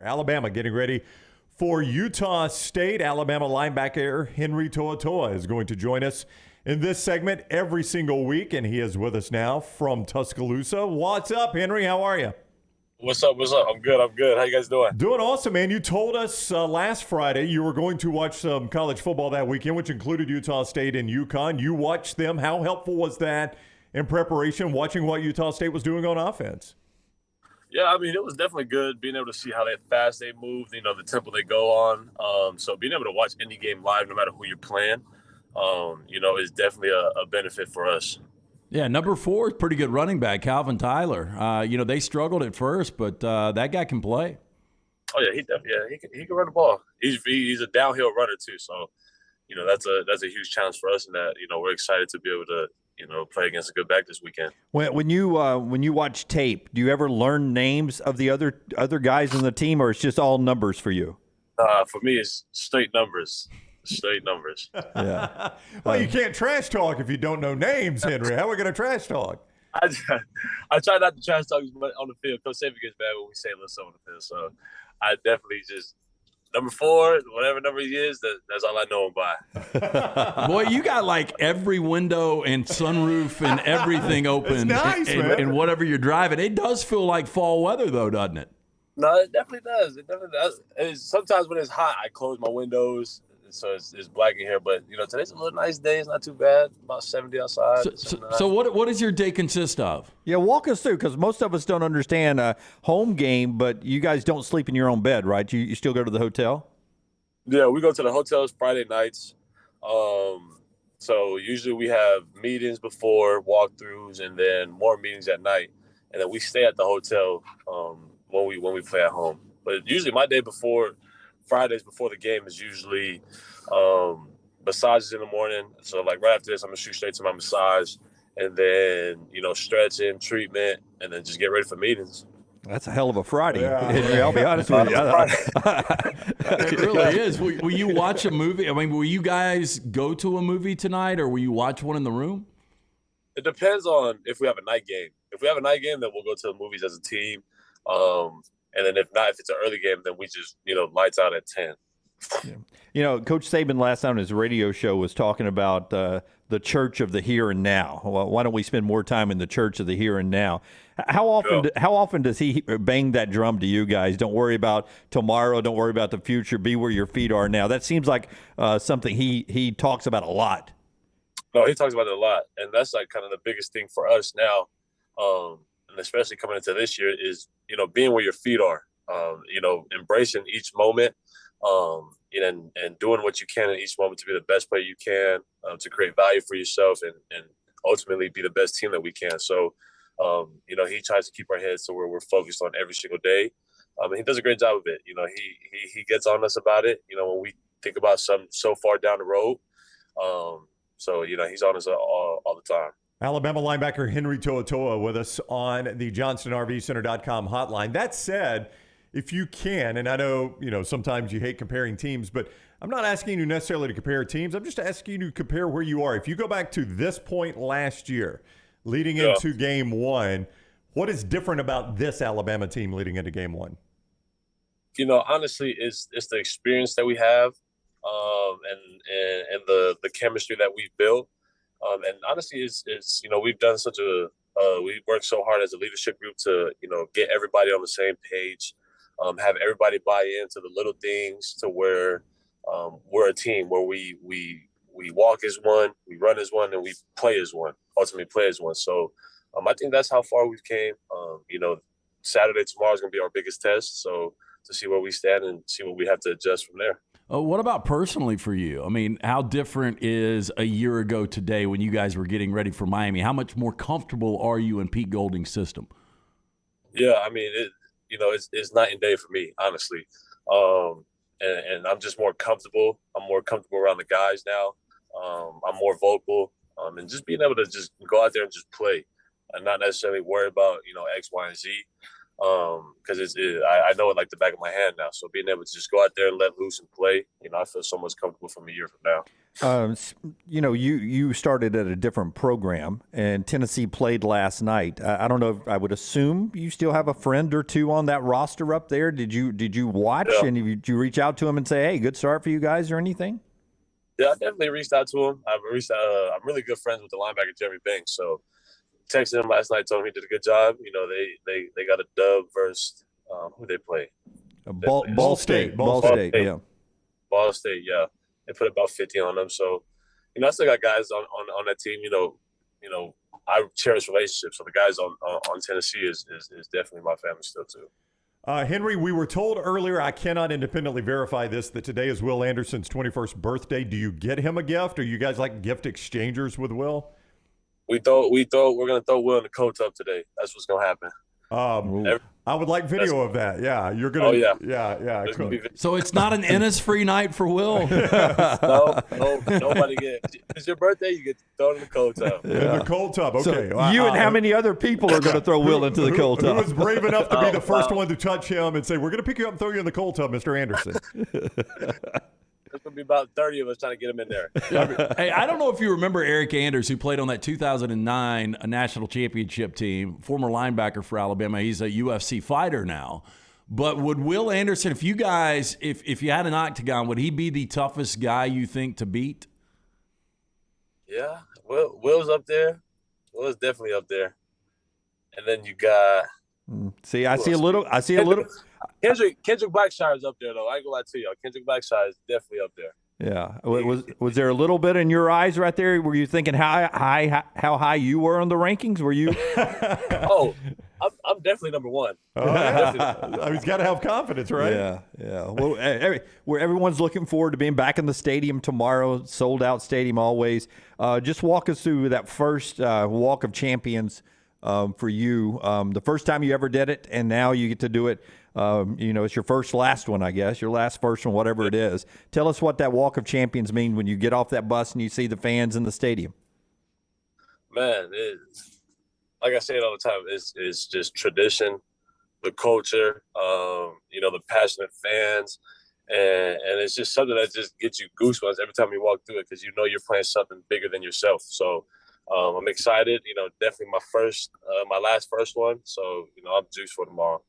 Alabama getting ready for Utah State. Alabama linebacker Henry To'oTo'o is going to join us in this segment every single week, and he is with us now from Tuscaloosa. What's up, Henry? How are you? What's up? I'm good. How you guys doing? Doing awesome, man. You told us last Friday you were going to watch some college football that weekend, which included Utah State and UConn. You watched them. How helpful was that in preparation, watching what Utah State was doing on offense? Yeah, I mean, it was definitely good being able to see how fast they moved, the tempo they go on. So being able to watch any game live, no matter who you're playing, is definitely a benefit for us. Yeah, number 4 is pretty good running back, Calvin Tyler. They struggled at first, but that guy can play. Oh yeah, he can run the ball. He's a downhill runner too, so that's a huge challenge for us, and that we're excited to be able to play against a good back this weekend. When you watch tape, do you ever learn names of the other guys in the team, or it's just all numbers for you? For me, it's straight numbers. Straight numbers. Yeah. Well, you can't trash talk if you don't know names, Henry. How are we going to trash talk? I try not to trash talk on the field. Coach Saban gets mad when we say a little something on the field. So I definitely just number 4, whatever number he is, that's all I know him by. Boy, you got like every window and sunroof and everything open. It's nice, man. And whatever you're driving. It does feel like fall weather, though, doesn't it? No, it definitely does. Sometimes when it's hot, I close my windows. So it's black in here, but today's a little nice day. It's not too bad. About 70 outside. So what does your day consist of? Yeah, walk us through, because most of us don't understand a home game, but you guys don't sleep in your own bed, right? You still go to the hotel? Yeah, we go to the hotels Friday nights. So usually we have meetings before, walkthroughs, and then more meetings at night, and then we stay at the hotel when we play at home. But usually my day before. Fridays before the game is usually massages in the morning. So like right after this, I'm gonna shoot straight to my massage, and then stretching, treatment, and then just get ready for meetings. That's a hell of a Friday. Yeah. I'll be honest with you. It really is. Will you watch a movie? I mean, will you guys go to a movie tonight, or will you watch one in the room? It depends on if we have a night game. If we have a night game, then we'll go to the movies as a team. And then if not, if it's an early game, then we just, lights out at 10. Yeah. Coach Saban last night on his radio show was talking about the church of the here and now. Well, why don't we spend more time in the church of the here and now? How often does he bang that drum to you guys? Don't worry about tomorrow. Don't worry about the future. Be where your feet are now. That seems like something he talks about a lot. No, he talks about it a lot. And that's like kind of the biggest thing for us now. And especially coming into this year is, being where your feet are, embracing each moment, and doing what you can in each moment to be the best player you can, to create value for yourself and ultimately be the best team that we can. So, he tries to keep our heads to where we're focused on every single day. And he does a great job of it. He gets on us about it, when we think about something so far down the road. So, he's on us all the time. Alabama linebacker Henry To'oTo'o with us on the JohnstonRVCenter.com hotline. That said, if you can, and I know, sometimes you hate comparing teams, but I'm not asking you necessarily to compare teams. I'm just asking you to compare where you are. If you go back to this point last year, leading into game 1, what is different about this Alabama team leading into game 1? Honestly, it's the experience that we have, and the chemistry that we've built. And honestly, it's we've done we worked so hard as a leadership group to, get everybody on the same page, have everybody buy into the little things to where we're a team where we walk as one, we run as one, and we play as one, ultimately play as one. So I think that's how far we've came. Saturday, tomorrow is going to be our biggest test. So to see where we stand and see what we have to adjust from there. What about personally for you? I mean, how different is a year ago today when you guys were getting ready for Miami? How much more comfortable are you in Pete Golding's system? Yeah, I mean, it's night and day for me, honestly. And I'm just more comfortable. I'm more comfortable around the guys now. I'm more vocal, and just being able to just go out there and just play and not necessarily worry about, X, Y, and Z. Because I know it like the back of my hand now. So being able to just go out there and let loose and play, I feel so much comfortable from a year from now. You started at a different program, and Tennessee played last night. I don't know. I would assume you still have a friend or two on that roster up there. Did you watch, and did you reach out to him and say, "Hey, good start for you guys," or anything? Yeah, I definitely reached out to him. I'm really good friends with the linebacker Jeremy Banks, so texted him last night, told him he did a good job. They got a dub versus who they play. Ball State. Yeah. Ball State, yeah. They put about 50 on them. So, I still got guys on that team. I cherish relationships. So the guys on Tennessee is definitely my family still too. Henry, we were told earlier, I cannot independently verify this, that today is Will Anderson's 21st birthday. Do you get him a gift? Are you guys like gift exchangers with Will? We're gonna throw Will in the coat tub today. That's what's gonna happen. I would like video of that. Yeah, you're gonna. Oh yeah, yeah. Cool. So it's not an Innisfree night for Will. No, nobody gets. It's your birthday. You get thrown in the cold tub. In the cold tub. Okay. So you and how many other people are going to throw Will into the cold tub? Who was brave enough to be the first one to touch him and say, "We're going to pick you up and throw you in the cold tub, Mr. Anderson"? There's going to be about 30 of us trying to get him in there. Hey, I don't know if you remember Eric Anders, who played on that 2009 national championship team, former linebacker for Alabama. He's a UFC fighter now. But would Will Anderson, if you guys, if you had an octagon, would he be the toughest guy you think to beat? Yeah, Will's up there. Will's definitely up there. And then you got. I see a little. Kendrick Blackshire's up there, though. I ain't gonna lie to y'all. Kendrick Blackshire is definitely up there. Yeah. Was there a little bit in your eyes right there? Were you thinking how high you were on the rankings? Were you? I'm definitely number one. He's got to have confidence, right? Yeah. Well, everyone's looking forward to being back in the stadium tomorrow. Sold out stadium always. Just walk us through that first Walk of Champions for you. The first time you ever did it, and now you get to do it. It's your last one, I guess. Your first one, whatever it is. Tell us what that Walk of Champions means when you get off that bus and you see the fans in the stadium. Man, like I say it all the time, it's just tradition, the culture, the passionate fans, and it's just something that just gets you goosebumps every time you walk through it because you're playing something bigger than yourself. So I'm excited. Definitely my last first one. So I'm juiced for tomorrow.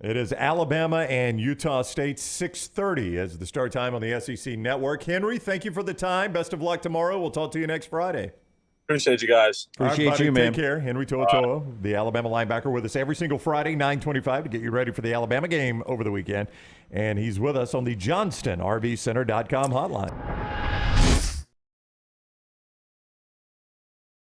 It is Alabama and Utah State, 6:30 as the start time on the SEC Network. Henry, thank you for the time. Best of luck tomorrow. We'll talk to you next Friday. Appreciate you guys. Appreciate you, man. Take care. Henry To'oTo'o, the Alabama linebacker, with us every single Friday, 9:25, to get you ready for the Alabama game over the weekend. And he's with us on the JohnstonRVCenter.com hotline.